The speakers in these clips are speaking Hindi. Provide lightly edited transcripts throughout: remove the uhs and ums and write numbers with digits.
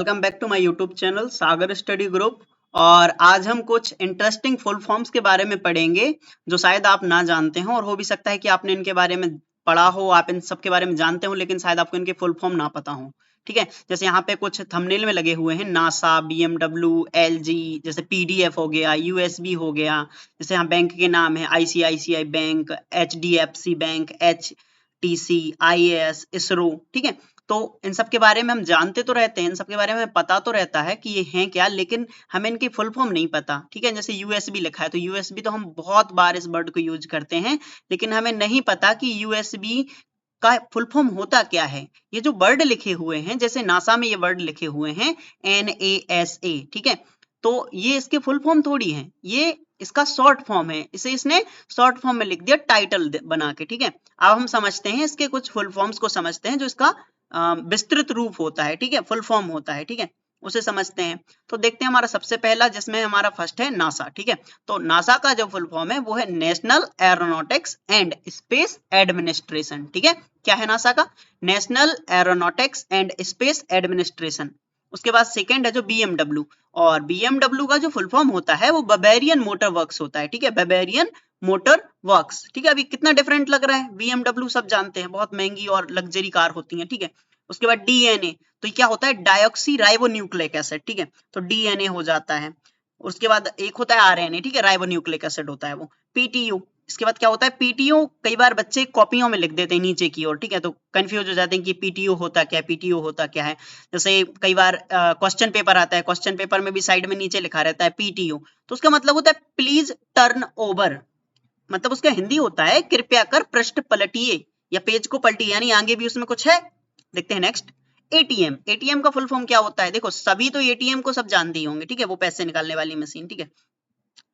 Welcome back to my YouTube channel Sagar study group. और आज हम कुछ इंटरेस्टिंग फुल फॉर्म्स के बारे में पढ़ेंगे जो शायद आप ना जानते हो, और हो भी सकता है कि आपने इनके बारे में पढ़ा हो, आप इन सब के बारे में जानते हो, लेकिन शायद आपको इनके फुल फॉर्म ना पता हो। ठीक है, जैसे यहाँ पे कुछ थंबनेल में लगे हुए हैं, नासा, BMW, LG, जैसे PDF हो गया, USB हो गया। जैसे यहाँ बैंक के नाम है ICICI bank, HDFC bank, HTC, IAS, ISRO. ठीक है, तो इन सब के बारे में हम जानते तो रहते हैं, इन सब के बारे में पता तो रहता है कि ये हैं क्या, लेकिन हमें इनकी फुल फॉर्म नहीं पता। ठीक है, जैसे USB लिखा है तो USB तो हम बहुत बार इस वर्ड को यूज करते हैं, लेकिन हमें नहीं पता कि USB का फुल फॉर्म होता क्या है। ये जो वर्ड लिखे हुए हैं, जैसे नासा में ये वर्ड लिखे हुए हैं NASA, ठीक है, तो ये इसके फुल फॉर्म थोड़ी है, ये इसका शॉर्ट फॉर्म है, इसे इसने शॉर्ट फॉर्म में लिख दिया टाइटल बना के। ठीक है, अब हम समझते हैं इसके कुछ फुल फॉर्म्स को, समझते हैं जो इसका विस्तृत रूप होता है। ठीक है, फुल फॉर्म होता है, ठीक है, उसे समझते हैं। तो देखते हैं हमारा सबसे पहला, जिसमें हमारा फर्स्ट है नासा। ठीक है, तो नासा का जो फुल फॉर्म है वो है national aeronautics and space administration. ठीक है, क्या है नासा का? National aeronautics and space administration. उसके बाद सेकंड है जो BMW, और BMW का जो फुल फॉर्म होता है वो बवेरियन मोटर वर्क्स होता है। ठीक है, बवेरियन मोटर वर्क्स। ठीक है, अभी कितना डिफरेंट लग रहा है। BMW सब जानते हैं, बहुत महंगी और लग्जरी कार होती हैं। ठीक है, उसके बाद DNA, तो ये क्या होता है? डायोक्सी राइबो न्यूक्लिक एसिड। ठीक है, तो DNA हो जाता है। उसके बाद एक होता है RNA, ठीक है, राइबो न्यूक्लिक एसिड होता है वो। PTO, इसके बाद क्या होता है? PTO कई बार बच्चे कॉपियों में लिख देते हैं नीचे की ओर। ठीक है, तो कंफ्यूज हो जाते हैं कि PTO होता क्या है, PTO होता क्या है। जैसे कई बार क्वेश्चन पेपर आता है, क्वेश्चन पेपर में भी साइड में नीचे लिखा रहता है PTO, तो उसका मतलब होता है प्लीज टर्न ओवर, मतलब उसका हिंदी होता है कृपया कर पृष्ठ पलटिए या पेज को पलटिए, यानी आगे भी उसमें कुछ है। देखते हैं नेक्स्ट, ATM। ATM का फुल फॉर्म क्या होता है? देखो सभी तो ATM को सब जानते ही होंगे। ठीक है, वो पैसे निकालने वाली मशीन। ठीक है,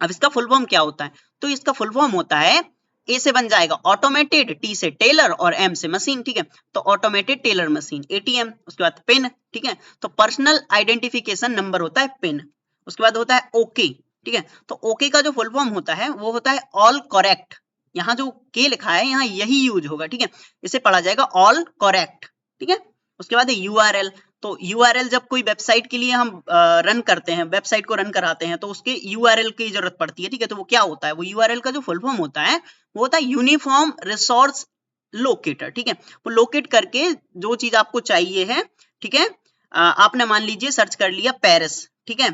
अब इसका फुल फॉर्म क्या होता है? तो इसका फुल फॉर्म होता है, ए से बन जाएगा ऑटोमेटेड, टी से टेलर और एम से मशीन। ठीक है, तो ऑटोमेटेड टेलर मशीन ATM। उसके बाद पिन। ठीक है, तो पर्सनल आइडेंटिफिकेशन नंबर होता है पिन। उसके बाद होता है ओके। ठीक है, तो ओके का जो फुल फॉर्म होता है वो होता है ऑल करेक्ट। यहाँ जो के लिखा है यहाँ यही यूज होगा। ठीक है, इसे पढ़ा जाएगा ऑल करेक्ट। ठीक है, उसके बाद है URL। तो URL जब कोई वेबसाइट के लिए हम रन करते हैं, वेबसाइट को रन कराते हैं, तो उसके URL की जरूरत पड़ती है। ठीक है, तो वो क्या होता है? वो URL का जो फुल फॉर्म होता है वो होता है यूनिफॉर्म रिसोर्स लोकेटर। ठीक है, वो लोकेट करके जो चीज आपको चाहिए है। ठीक है, आपने मान लीजिए सर्च कर लिया पेरिस। ठीक है,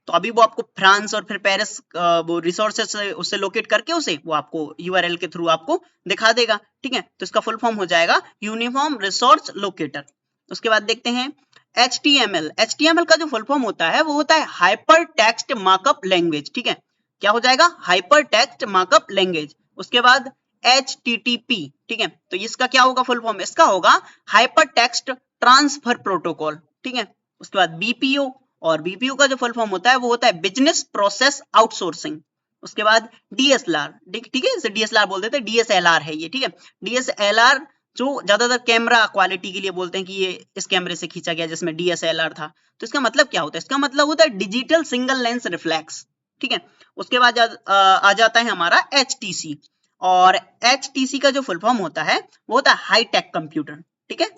तो अभी वो आपको फ्रांस और फिर पेरिस वो रिसोर्सेस से उससे लोकेट करके उसे वो आपको URL के थ्रू आपको दिखा देगा। ठीक है, तो इसका फुल फॉर्म हो जाएगा यूनिफॉर्म रिसोर्स लोकेटर। उसके बाद देखते हैं HTML। HTML का जो फुल फॉर्म होता है वो होता है हाइपर टेक्स्ट मार्कअप लैंग्वेज। ठीक है, क्या हो जाएगा? Hyper text markup language. उसके बाद HTTP। ठीक है, तो इसका क्या होगा फुल फॉर्म? इसका होगा हाइपर टेक्स्ट ट्रांसफर प्रोटोकॉल। ठीक है, उसके बाद BPO, और BPO का जो फुल फॉर्म होता है वो होता है बिजनेस प्रोसेस आउटसोर्सिंग। उसके बाद DSLR। ठीक है, इसे DSLR बोल देते हैं, DSLR है ये। ठीक है, DSLR जो ज्यादातर कैमरा क्वालिटी के लिए बोलते हैं कि ये इस कैमरे से खींचा गया जिसमें DSLR था। तो इसका मतलब क्या होता है? इसका मतलब होता है डिजिटल सिंगल लेंस रिफ्लेक्स। ठीक है, उसके बाद आ जाता है हमारा HTC, और HTC का जो फुल फॉर्म होता है वो होता है हाई टेक कंप्यूटर। ठीक है,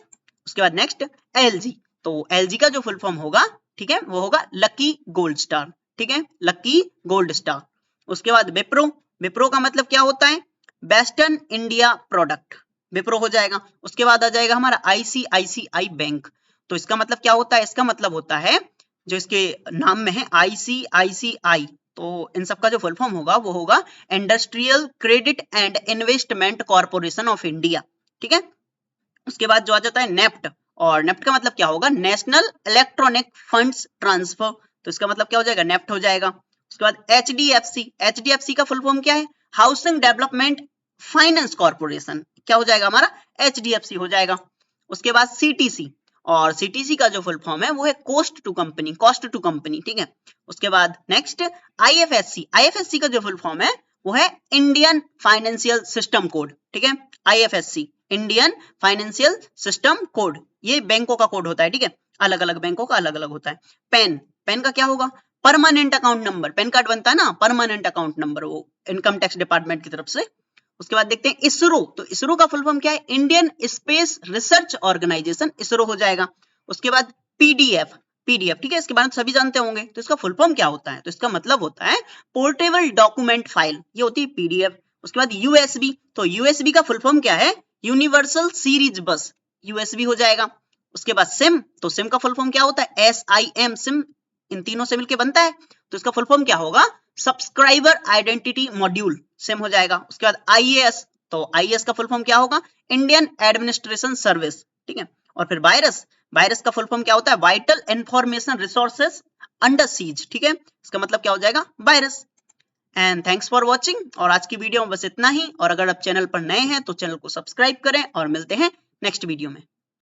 उसके बाद नेक्स्ट LG। तो LG का जो फुल फॉर्म होगा, ठीक है, वो होगा लकी गोल्ड स्टार। ठीक है, लकी गोल्ड स्टार। उसके बाद विप्रो। विप्रो का मतलब क्या होता है? वेस्टर्न इंडिया प्रोडक्ट, विप्रो हो जाएगा। उसके बाद आ जाएगा हमारा ICICI बैंक। तो इसका मतलब क्या होता है? इसका मतलब होता है जो इसके नाम में है ICICI, तो इन सब का जो फुल फॉर्म होगा वो होगा industrial credit and investment corporation of India. ठीक है, उसके बाद जो आ जाता है नेफ्ट, और नेफ्ट का मतलब क्या होगा? National electronic funds transfer. तो इसका मतलब क्या हो जाएगा? नेफ्ट हो जाएगा। उसके बाद HDFC। HDFC का फुल फॉर्म क्या है? Housing development finance corporation. क्या हो जाएगा हमारा? HDFC हो जाएगा। उसके बाद CTC, और CTC का जो फुल फॉर्म है वो है cost to company, cost to company. ठीक है, उसके बाद नेक्स्ट IFSC। IFSC का जो फुल फॉर्म है वो है इंडियन फाइनेंशियल सिस्टम कोड। ठीक है, IFSC Indian financial system code, ये बैंकों का कोड होता है। ठीक है, अलग अलग बैंकों का अलग अलग होता है। पेन, पेन का क्या होगा? Permanent account number, PAN card बनता है ना, परमानेंट अकाउंट नंबर, वो इनकम टैक्स डिपार्टमेंट की तरफ से। उसके बाद देखते हैं इसरो। तो इसरो का फुल फॉर्म क्या है? Indian Space Research Organisation, ISRO हो जाएगा। उसके बाद PDF। PDF, ठीक है, इसके बारे में सभी जानते होंगे। तो इसका फुल फॉर्म क्या होता है? तो इसका मतलब होता है पोर्टेबल डॉक्यूमेंट फाइल, ये होती है PDF। उसके बाद USB, तो USB का फुल फॉर्म क्या है? यूनिवर्सल सीरीज बस, USB हो जाएगा। उसके बाद सिम, तो सिम का फुल फॉर्म क्या होता है? SIM, सिम इन तीनों से मिलकर बनता है, तो इसका फुल फॉर्म क्या होगा? सब्सक्राइबर आइडेंटिटी मॉड्यूल, सिम हो जाएगा। उसके बाद IAS, तो IAS का फुल फॉर्म क्या होगा? इंडियन एडमिनिस्ट्रेशन सर्विस, ठीक है। और फिर वायरस, वायरस का फुल फॉर्म क्या होता है? Vital information resources under seize, ठीक है, इसका मतलब क्या हो जाएगा? Virus. And thanks for watching, और आज की वीडियो में बस इतना ही। और अगर आप चैनल पर नए हैं तो चैनल को सब्सक्राइब करें, और मिलते हैं नेक्स्ट वीडियो में।